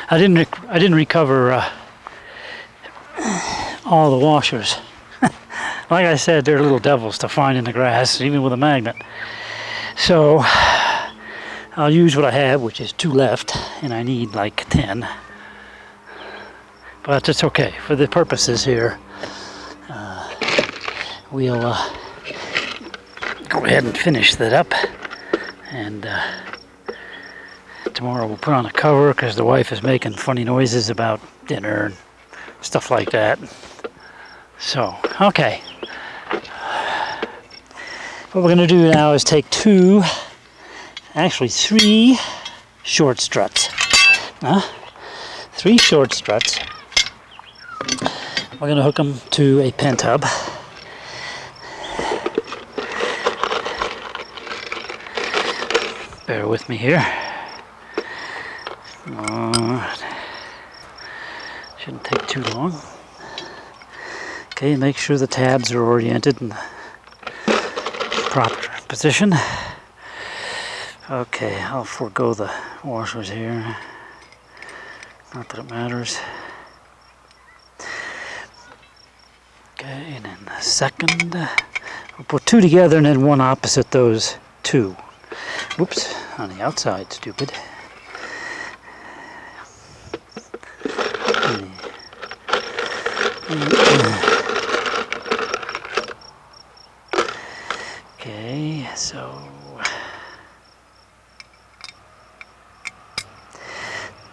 I didn't recover all the washers. Like I said, they're little devils to find in the grass, even with a magnet. So I'll use what I have, which is 2 left, and I need like 10. But it's okay for the purposes here. We'll go ahead and finish that up, and tomorrow we'll put on a cover because the wife is making funny noises about dinner and stuff like that. So, okay. What we're going to do now is take 3 short struts. 3 short struts. We're going to hook them to a pen tub. Bear with me here. Shouldn't take too long. Okay, make sure the tabs are oriented in the proper position. Okay, I'll forego the washers here. Not that it matters. Okay, and then the second. We'll put 2 together and then 1 opposite those 2. Whoops, on the outside, stupid. Okay, so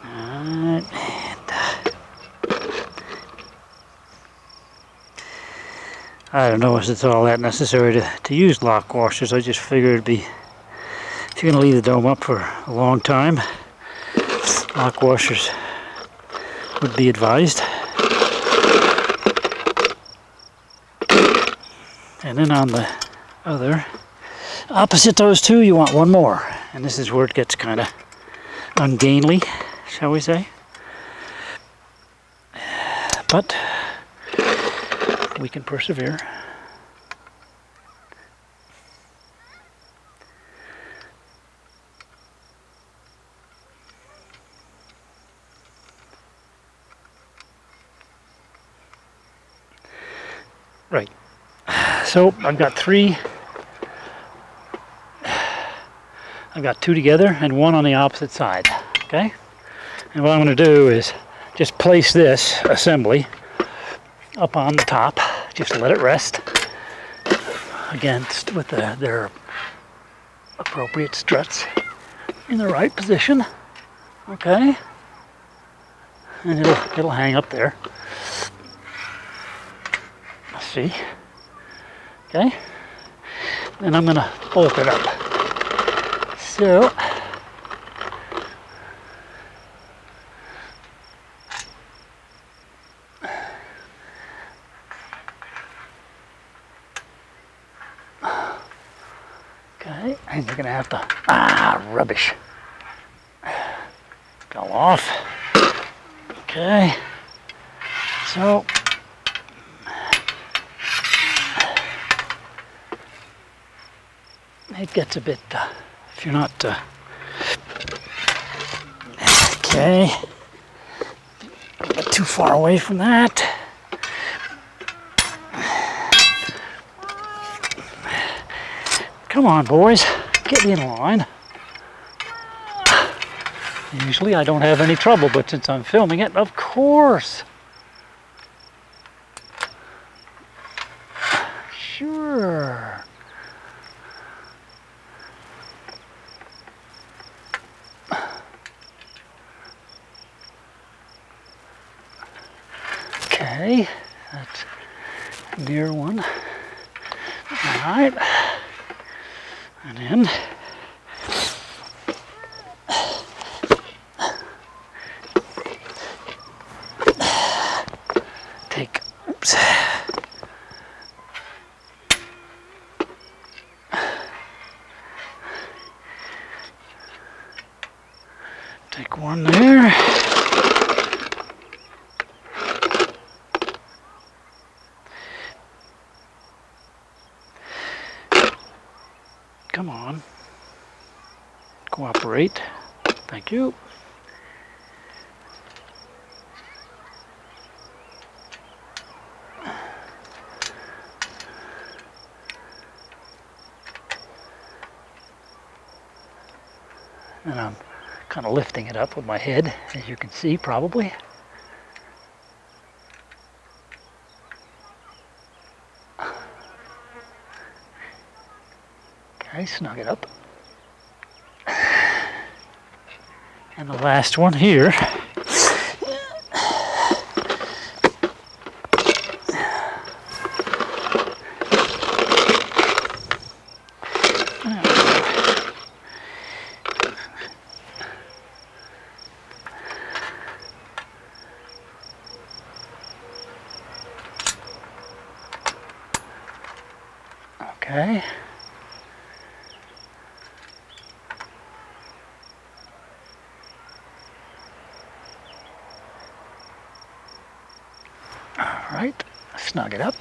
and I don't know if it's all that necessary to use lock washers. I just figured it'd be, if you're going to leave the dome up for a long time, lock washers would be advised. And then on the other, opposite those 2, you want 1 more. And this is where it gets kind of ungainly, shall we say. But we can persevere. Right. So I've got 3. I've got 2 together and 1 on the opposite side. Okay? And what I'm going to do is just place this assembly up on the top. Just let it rest against with their appropriate struts in the right position. Okay? And it'll hang up there. See? Okay? And I'm going to bolt it up. So, okay, and you're going to have to, rubbish. Fell off. Okay. So, it gets a bit, if you're not, okay, get too far away from that. Come on, boys, get me in line. Usually I don't have any trouble, but since I'm filming it, of course. Sure. Okay, that's near one. All right, and then take, oops. Take one there. Come on. Cooperate. Thank you. And I'm kind of lifting it up with my head, as you can see probably. Okay, snug it up. And the last one here. Okay. All right, snug it up.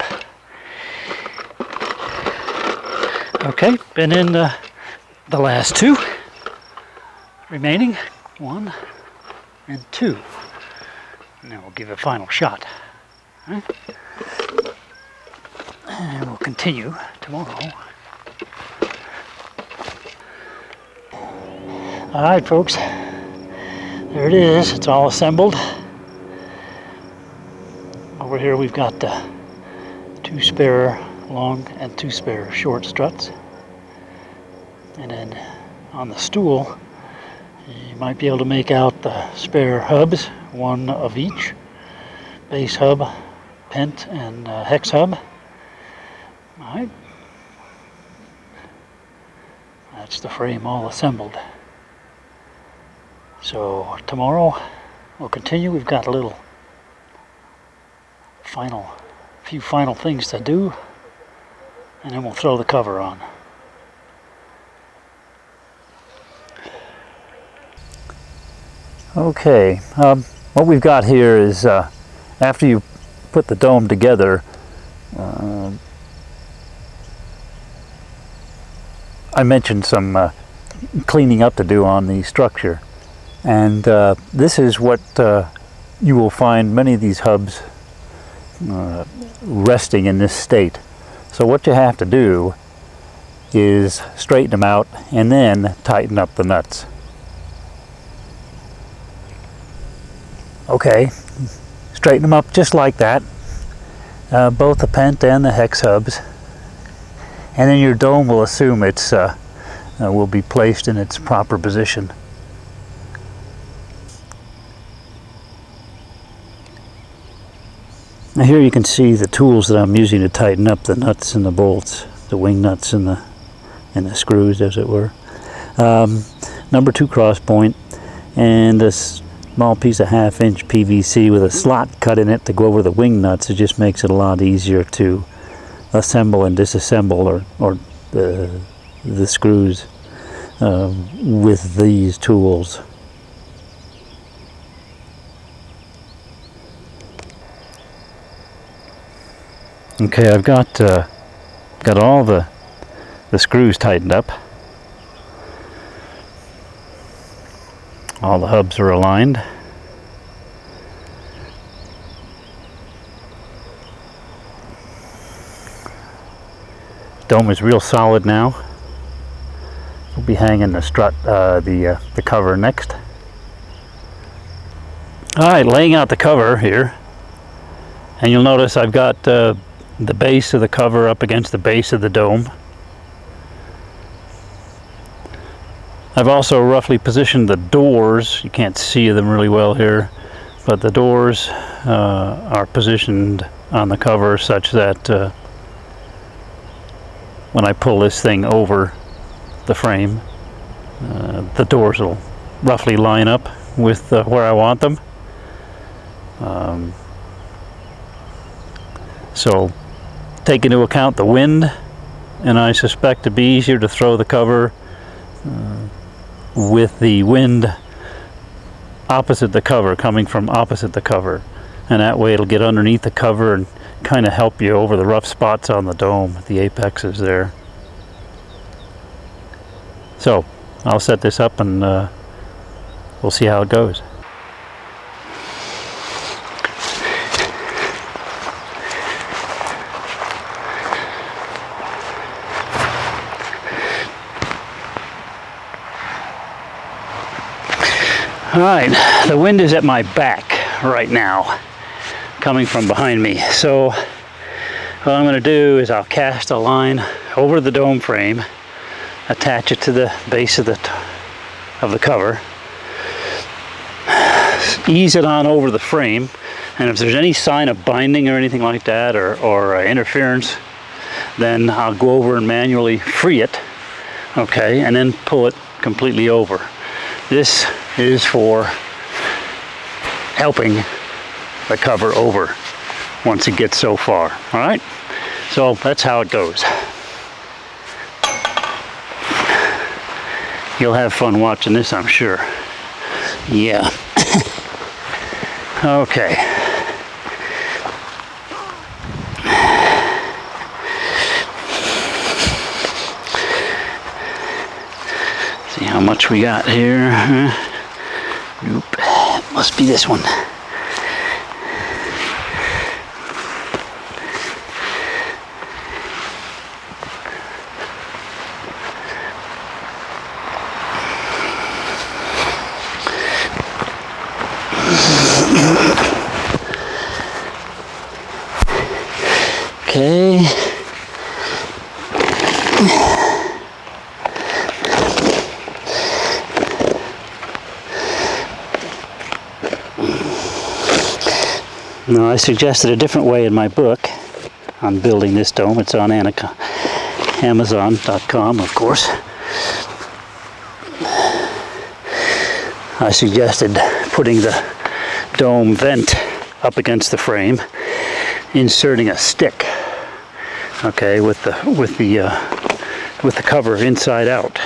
Okay, been in the last two remaining, 1 and 2. And then we'll give it a final shot. All right. And we'll continue tomorrow. All right, folks. There it is. It's all assembled. Over here we've got 2 spare long and 2 spare short struts. And then on the stool, you might be able to make out the spare hubs, 1 of each. Base hub, pent, and hex hub. All right. That's the frame all assembled. So tomorrow we'll continue. We've got a little few final things to do, and then we'll throw the cover on. Okay, what we've got here is after you put the dome together, I mentioned some cleaning up to do on the structure, and this is what you will find many of these hubs resting in this state. So what you have to do is straighten them out and then tighten up the nuts. Okay, straighten them up just like that, both the pent and the hex hubs, and then your dome will assume it's will be placed in its proper position. Now here you can see the tools that I'm using to tighten up the nuts and the bolts, the wing nuts and the screws, as it were. Number 2 cross point, and this small piece of 1/2 inch PVC with a slot cut in it to go over the wing nuts. It just makes it a lot easier to assemble and disassemble or the screws with these tools. Okay, I've got all the screws tightened up. All the hubs are aligned. Dome is real solid now. We'll be hanging the strut, the cover next. All right, laying out the cover here, and you'll notice I've got the base of the cover up against the base of the dome. I've also roughly positioned the doors. You can't see them really well here, but the doors are positioned on the cover such that when I pull this thing over the frame, the doors will roughly line up with where I want them. So take into account the wind, and I suspect it'd be easier to throw the cover with the wind opposite the cover, coming from opposite the cover, and that way it'll get underneath the cover and kind of help you over the rough spots on the dome, the apexes there. So I'll set this up and we'll see how it goes. Alright, the wind is at my back right now, coming from behind me. So what I'm going to do is I'll cast a line over the dome frame, attach it to the base of the cover, ease it on over the frame, and if there's any sign of binding or anything like that, or interference, then I'll go over and manually free it, okay, and then pull it completely over. This is for helping the cover over once it gets so far. All right, so that's how it goes. You'll have fun watching this, I'm sure. Yeah. Okay. See how much we got here. Nope. Must be this one. Okay. Now, I suggested a different way in my book on building this dome. It's on Amazon.com, of course. I suggested putting the dome vent up against the frame, inserting a stick, okay, with the cover inside out,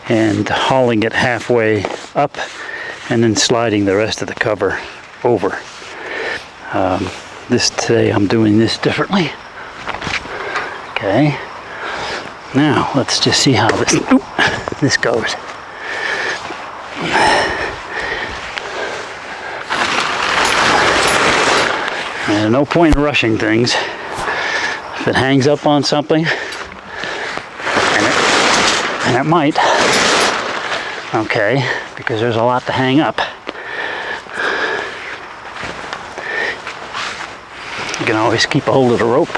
and hauling it halfway up, and then sliding the rest of the cover over. Today I'm doing this differently. Okay. Now let's just see how this goes. There's no point in rushing things. If it hangs up on something, and it might, okay, because there's a lot to hang up. You can always keep a hold of the rope.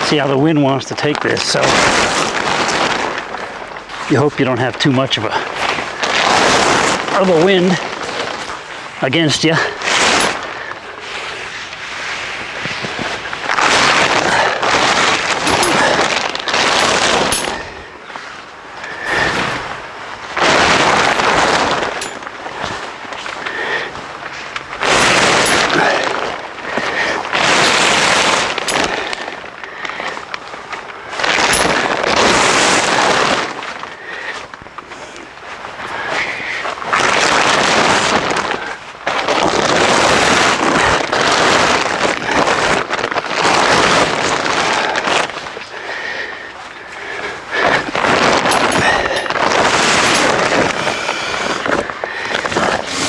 See how the wind wants to take this, so you hope you don't have too much of a wind against you.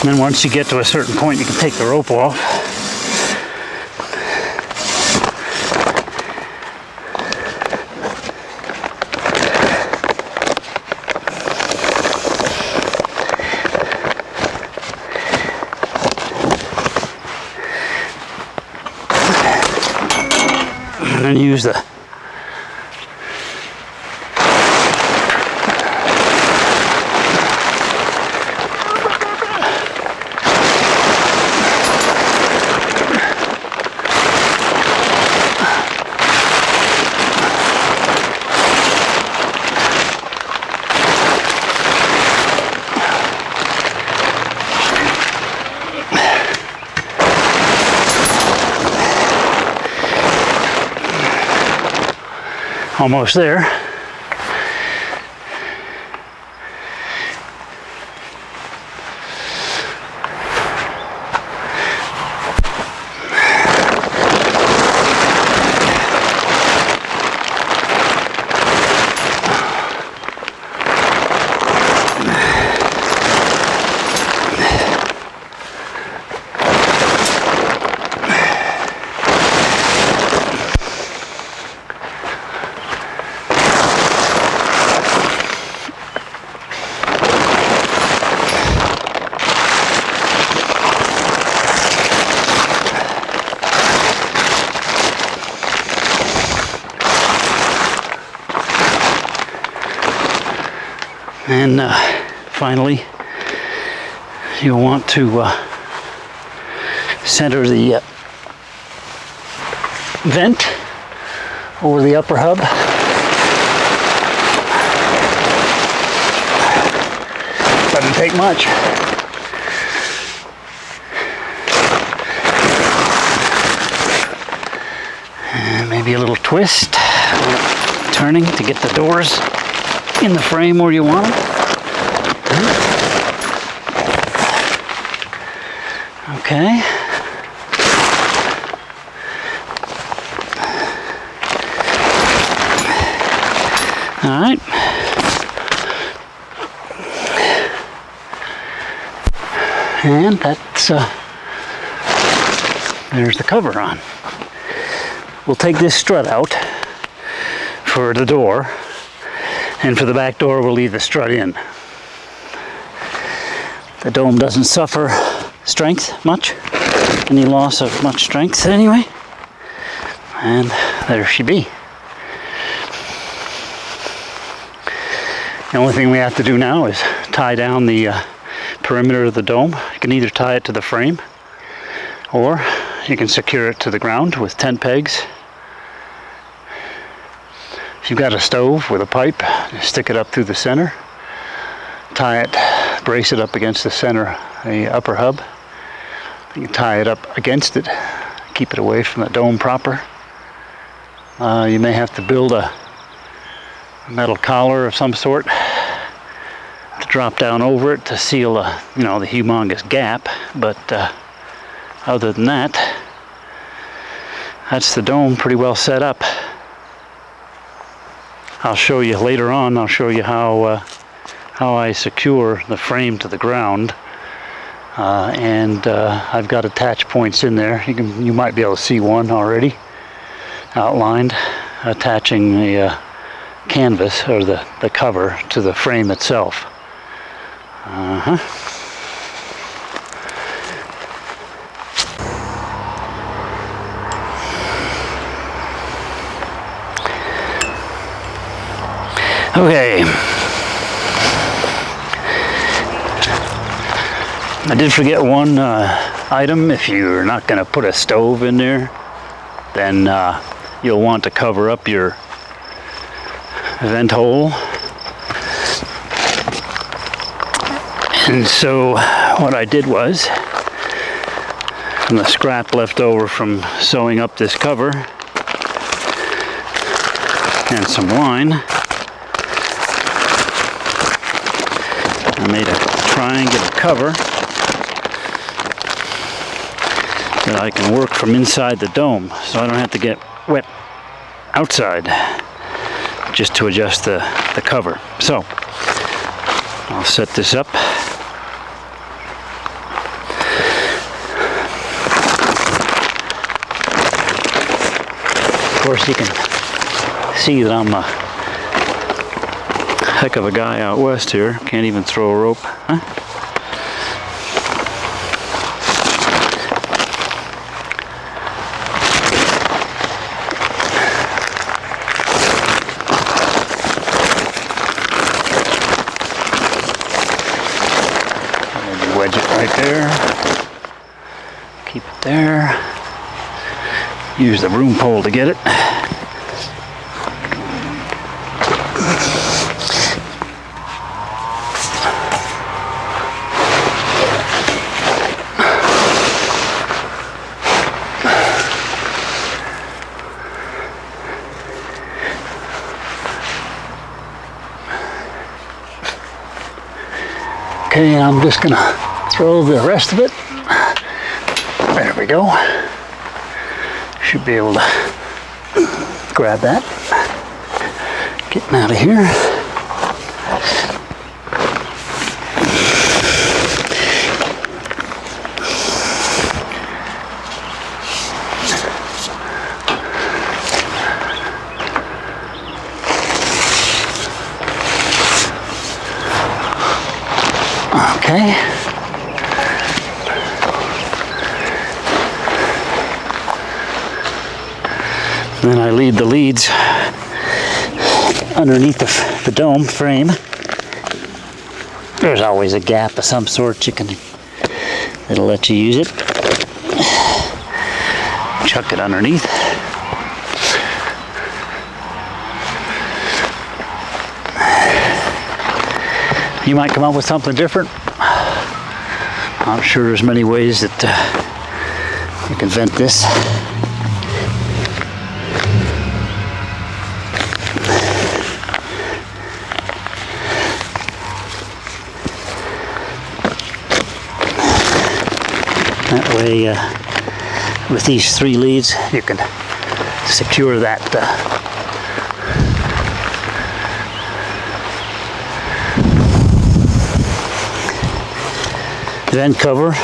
And then once you get to a certain point, you can take the rope off. And then use the almost there. And finally, you'll want to center the vent over the upper hub. Doesn't take much. And maybe a little twist, turning to get the doors in the frame where you want them. Okay. All right. And that's there's the cover on. We'll take this strut out for the door. And for the back door, we'll leave the strut in. The dome doesn't suffer strength much, any loss of much strength anyway. And there she be. The only thing we have to do now is tie down the perimeter of the dome. You can either tie it to the frame, or you can secure it to the ground with tent pegs. If you've got a stove with a pipe, just stick it up through the center, tie it, brace it up against the center, the upper hub. You can tie it up against it, keep it away from the dome proper. You may have to build a metal collar of some sort to drop down over it to seal the humongous gap. But other than that, that's the dome pretty well set up. I'll show you later on. I'll show you how I secure the frame to the ground, and I've got attach points in there. You might be able to see one already outlined, attaching the canvas or the cover to the frame itself. Okay. I did forget one item. If you're not going to put a stove in there, then you'll want to cover up your vent hole. And so what I did was, from the scrap left over from sewing up this cover and some wine, I made a triangular cover that I can work from inside the dome, so I don't have to get wet outside just to adjust the cover. So I'll set this up. Of course, you can see that I'm a heck of a guy out west here. Can't even throw a rope, huh? Keep it there. Use the broom pole to get it. Okay, and I'm just gonna throw the rest of it. There we go. Should be able to grab that. Getting out of here. Okay. And then I lead the leads underneath the dome frame. There's always a gap of some sort it'll let you use it. Chuck it underneath. You might come up with something different. I'm sure there's many ways that you can vent this. That way, with these 3 leads, you can secure that vent cover,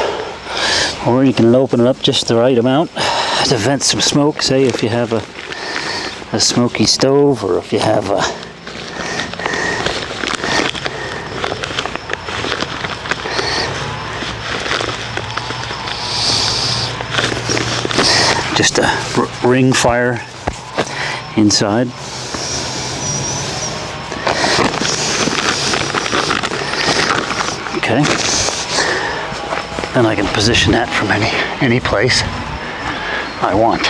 or you can open it up just the right amount to vent some smoke. Say if you have a smoky stove, or if you have just a ring fire inside. Okay. Then I can position that from any place I want.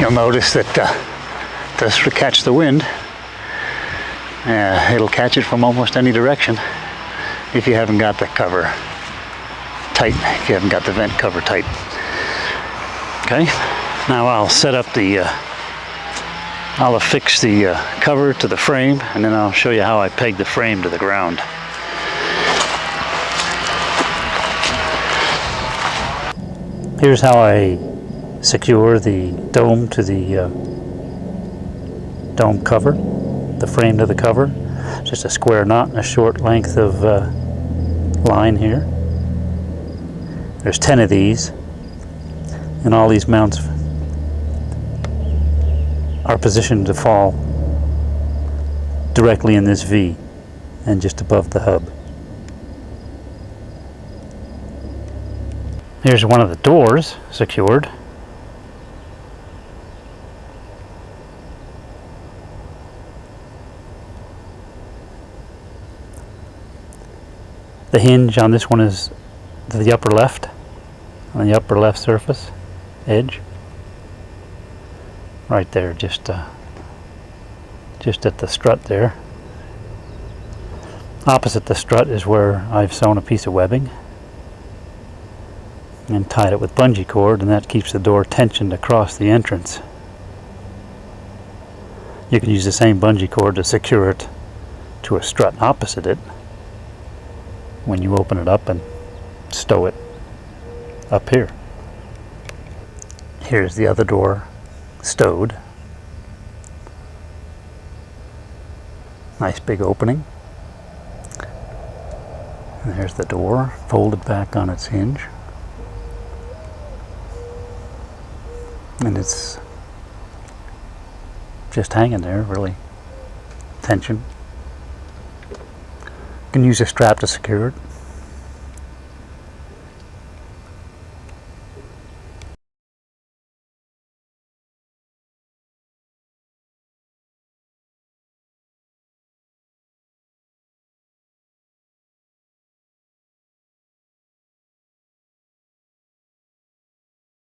You'll notice that just to catch the wind, it'll catch it from almost any direction if you haven't got the cover tight, if you haven't got the vent cover tight. Okay, now I'll set up I'll affix the cover to the frame, and then I'll show you how I peg the frame to the ground. Here's how I secure the dome to the dome cover, the frame to the cover. Just a square knot and a short length of line here. There's 10 of these, and all these mounts are positioned to fall directly in this V and just above the hub. Here's one of the doors secured. The hinge on this one is to the upper left, on the upper left surface edge. Right there, just at the strut there. Opposite the strut is where I've sewn a piece of webbing and tied it with bungee cord, and that keeps the door tensioned across the entrance. You can use the same bungee cord to secure it to a strut opposite it when you open it up and stow it up here. Here's the other door stowed. Nice big opening. And there's the door folded back on its hinge. And it's just hanging there, really tension. You can use a strap to secure it.